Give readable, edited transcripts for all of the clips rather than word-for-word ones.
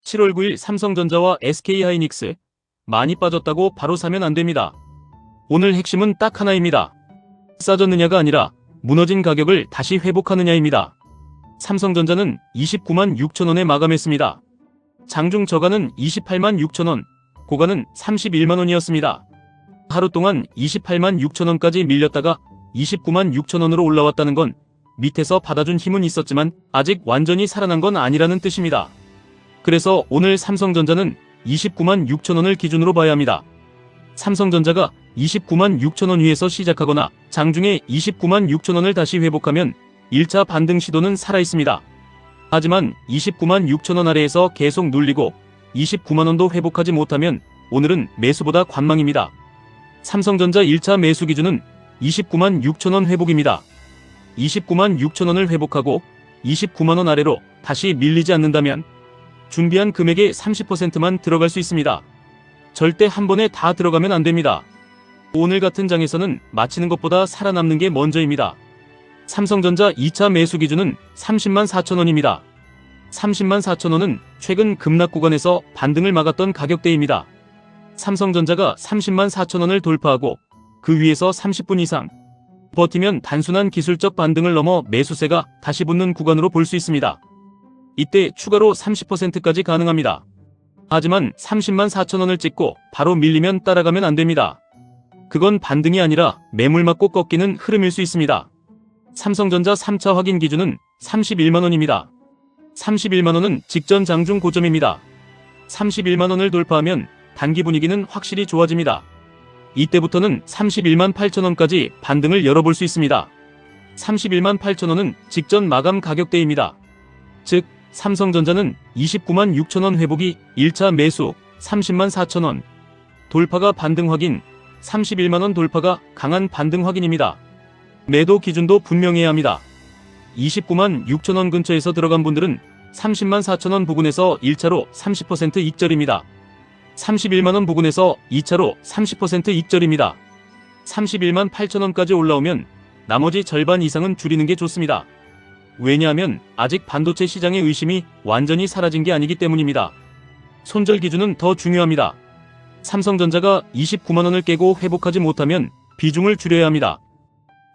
7월 9일 삼성전자와 SK하이닉스 많이 빠졌다고 바로 사면 안됩니다. 오늘 핵심은 딱 하나입니다. 싸졌느냐가 아니라 무너진 가격을 다시 회복하느냐입니다. 삼성전자는 29만 6천원에 마감했습니다. 장중 저가는 28만 6천원, 고가는 31만원이었습니다. 하루 동안 28만 6천원까지 밀렸다가 29만 6천원으로 올라왔다는 건 밑에서 받아준 힘은 있었지만 아직 완전히 살아난 건 아니라는 뜻입니다. 그래서 오늘 삼성전자는 29만 6천원을 기준으로 봐야 합니다. 삼성전자가 29만 6천원 위에서 시작하거나 장중에 29만 6천원을 다시 회복하면 1차 반등 시도는 살아있습니다. 하지만 29만 6천원 아래에서 계속 눌리고 29만원도 회복하지 못하면 오늘은 매수보다 관망입니다. 삼성전자 1차 매수 기준은 29만 6천원 회복입니다. 29만 6천원을 회복하고 29만원 아래로 다시 밀리지 않는다면 준비한 금액의 30%만 들어갈 수 있습니다. 절대 한 번에 다 들어가면 안됩니다. 오늘 같은 장에서는 마치는 것보다 살아남는 게 먼저입니다. 삼성전자 2차 매수 기준은 30만 4천원입니다. 30만 4천원은 최근 급락 구간에서 반등을 막았던 가격대입니다. 삼성전자가 30만 4천원을 돌파하고 그 위에서 30분 이상 버티면 단순한 기술적 반등을 넘어 매수세가 다시 붙는 구간으로 볼 수 있습니다. 이때 추가로 30%까지 가능합니다. 하지만 30만 4천원을 찍고 바로 밀리면 따라가면 안됩니다. 그건 반등이 아니라 매물 맞고 꺾이는 흐름일 수 있습니다. 삼성전자 3차 확인 기준은 31만원입니다. 31만원은 직전 장중 고점입니다. 31만원을 돌파하면 단기 분위기는 확실히 좋아집니다. 이때부터는 31만 8천원까지 반등을 열어볼 수 있습니다. 31만 8천원은 직전 마감 가격대입니다. 즉 삼성전자는 29만 6천원 회복이 1차 매수 30만 4천원, 돌파가 반등 확인 31만원 돌파가 강한 반등 확인입니다. 매도 기준도 분명해야 합니다. 29만 6천원 근처에서 들어간 분들은 30만 4천원 부근에서 1차로 30% 익절입니다. 31만원 부근에서 2차로 30% 익절입니다. 31만 8천원까지 올라오면 나머지 절반 이상은 줄이는 게 좋습니다. 왜냐하면 아직 반도체 시장의 의심이 완전히 사라진 게 아니기 때문입니다. 손절 기준은 더 중요합니다. 삼성전자가 29만원을 깨고 회복하지 못하면 비중을 줄여야 합니다.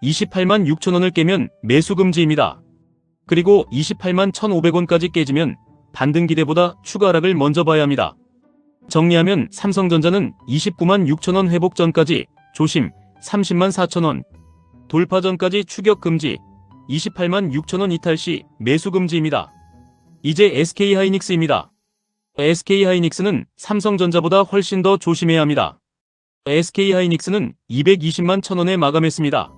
28만 6천원을 깨면 매수 금지입니다. 그리고 28만 1,500원까지 깨지면 반등 기대보다 추가 하락을 먼저 봐야 합니다. 정리하면 삼성전자는 29만 6천원 회복 전까지 조심, 30만 4천원 돌파 전까지 추격 금지, 28만 6천원 이탈 시 매수 금지입니다. 이제 SK하이닉스입니다. SK하이닉스는 삼성전자보다 훨씬 더 조심해야 합니다. SK하이닉스는 220만 1천원에 마감했습니다.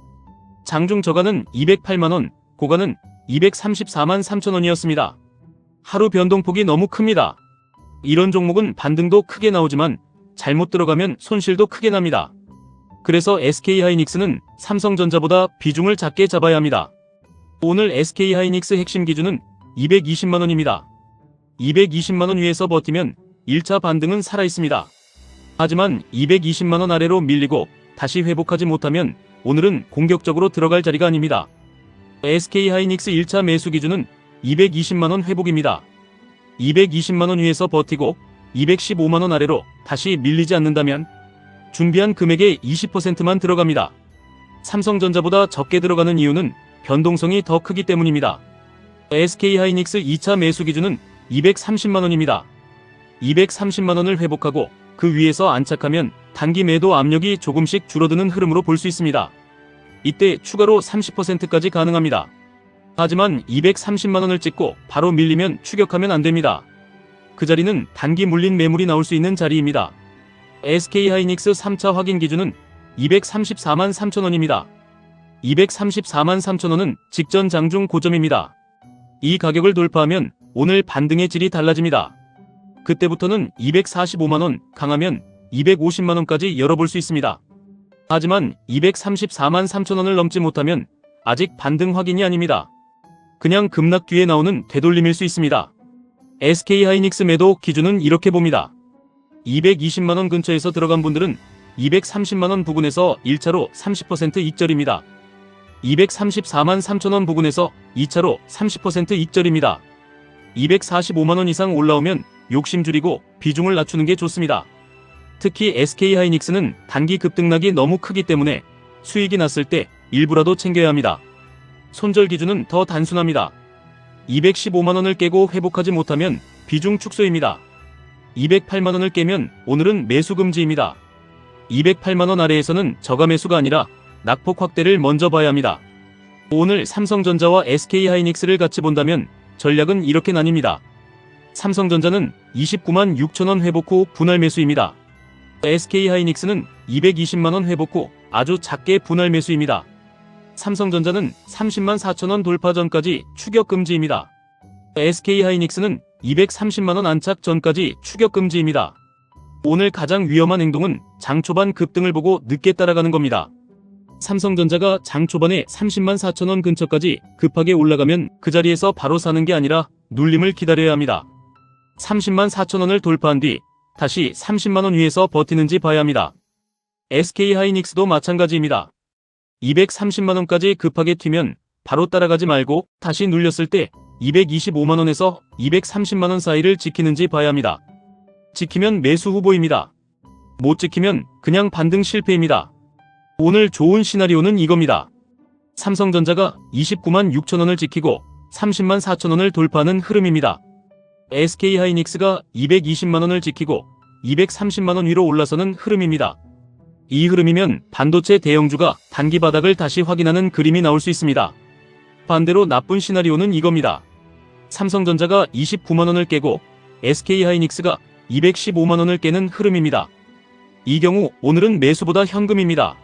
장중 저가는 208만원, 고가는 234만 3천원이었습니다. 하루 변동폭이 너무 큽니다. 이런 종목은 반등도 크게 나오지만 잘못 들어가면 손실도 크게 납니다. 그래서 SK하이닉스는 삼성전자보다 비중을 작게 잡아야 합니다. 오늘 SK하이닉스 핵심 기준은 220만원입니다. 220만원 위에서 버티면 1차 반등은 살아있습니다. 하지만 220만원 아래로 밀리고 다시 회복하지 못하면 오늘은 공격적으로 들어갈 자리가 아닙니다. SK하이닉스 1차 매수 기준은 220만원 회복입니다. 220만원 위에서 버티고 215만원 아래로 다시 밀리지 않는다면 준비한 금액의 20%만 들어갑니다. 삼성전자보다 적게 들어가는 이유는 변동성이 더 크기 때문입니다. SK하이닉스 2차 매수 기준은 230만원입니다. 230만원을 회복하고 그 위에서 안착하면 단기 매도 압력이 조금씩 줄어드는 흐름으로 볼 수 있습니다. 이때 추가로 30%까지 가능합니다. 하지만 230만원을 찍고 바로 밀리면 추격하면 안됩니다. 그 자리는 단기 물린 매물이 나올 수 있는 자리입니다. SK하이닉스 3차 확인 기준은 234만 3천원입니다. 234만 3천원은 직전 장중 고점입니다. 이 가격을 돌파하면 오늘 반등의 질이 달라집니다. 그때부터는 245만원, 강하면 250만원까지 열어볼 수 있습니다. 하지만 234만 3천원을 넘지 못하면 아직 반등 확인이 아닙니다. 그냥 급락 뒤에 나오는 되돌림일 수 있습니다. SK하이닉스 매도 기준은 이렇게 봅니다. 220만원 근처에서 들어간 분들은 230만원 부근에서 1차로 30% 익절입니다. 234만 3천원 부근에서 2차로 30% 익절입니다. 245만원 이상 올라오면 욕심 줄이고 비중을 낮추는 게 좋습니다. 특히 SK하이닉스는 단기 급등락이 너무 크기 때문에 수익이 났을 때 일부라도 챙겨야 합니다. 손절 기준은 더 단순합니다. 215만원을 깨고 회복하지 못하면 비중 축소입니다. 208만원을 깨면 오늘은 매수 금지입니다. 208만원 아래에서는 저가 매수가 아니라 낙폭 확대를 먼저 봐야 합니다. 오늘 삼성전자와 SK하이닉스를 같이 본다면 전략은 이렇게 나뉩니다. 삼성전자는 29만 6천원 회복 후 분할 매수입니다. SK하이닉스는 220만원 회복 후 아주 작게 분할 매수입니다. 삼성전자는 30만 4천원 돌파 전까지 추격 금지입니다. SK하이닉스는 230만원 안착 전까지 추격 금지입니다. 오늘 가장 위험한 행동은 장 초반 급등을 보고 늦게 따라가는 겁니다. 삼성전자가 장 초반에 30만 4천원 근처까지 급하게 올라가면 그 자리에서 바로 사는 게 아니라 눌림을 기다려야 합니다. 30만 4천원을 돌파한 뒤 다시 30만원 위에서 버티는지 봐야 합니다. SK하이닉스도 마찬가지입니다. 230만원까지 급하게 튀면 바로 따라가지 말고 다시 눌렸을 때 225만원에서 230만원 사이를 지키는지 봐야 합니다. 지키면 매수 후보입니다. 못 지키면 그냥 반등 실패입니다. 오늘 좋은 시나리오는 이겁니다. 삼성전자가 29만 6천원을 지키고 30만 4천원을 돌파하는 흐름입니다. SK하이닉스가 220만원을 지키고 230만원 위로 올라서는 흐름입니다. 이 흐름이면 반도체 대형주가 단기 바닥을 다시 확인하는 그림이 나올 수 있습니다. 반대로 나쁜 시나리오는 이겁니다. 삼성전자가 29만원을 깨고 SK하이닉스가 215만원을 깨는 흐름입니다. 이 경우 오늘은 매수보다 현금입니다.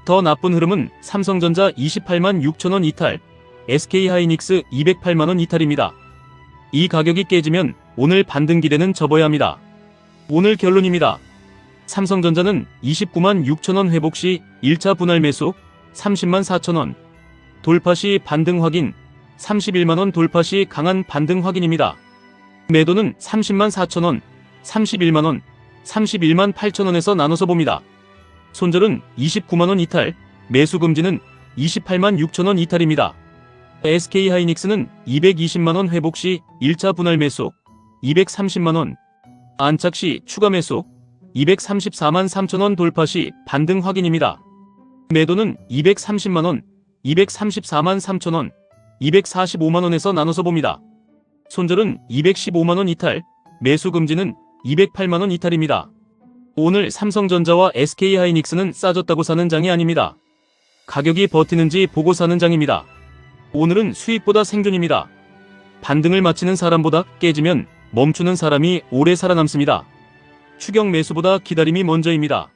더 나쁜 흐름은 삼성전자 28만 6천원 이탈, SK하이닉스 208만원 이탈입니다. 이 가격이 깨지면 오늘 반등 기대는 접어야 합니다. 오늘 결론입니다. 삼성전자는 29만 6천원 회복 시 1차 분할 매수, 30만 4천원 돌파 시 반등 확인, 31만원 돌파 시 강한 반등 확인입니다. 매도는 30만 4천원, 31만원, 31만 8천원에서 나눠서 봅니다. 손절은 29만원 이탈, 매수 금지는 28만 6천원 이탈입니다. SK하이닉스는 220만원 회복 시 1차 분할 매수, 230만원, 안착 시 추가 매수, 234만 3천원 돌파 시 반등 확인입니다. 매도는 230만원, 234만 3천원, 245만원에서 나눠서 봅니다. 손절은 215만원 이탈, 매수 금지는 208만원 이탈입니다. 오늘 삼성전자와 SK하이닉스는 싸졌다고 사는 장이 아닙니다. 가격이 버티는지 보고 사는 장입니다. 오늘은 수익보다 생존입니다. 반등을 마치는 사람보다 깨지면 멈추는 사람이 오래 살아남습니다. 추격 매수보다 기다림이 먼저입니다.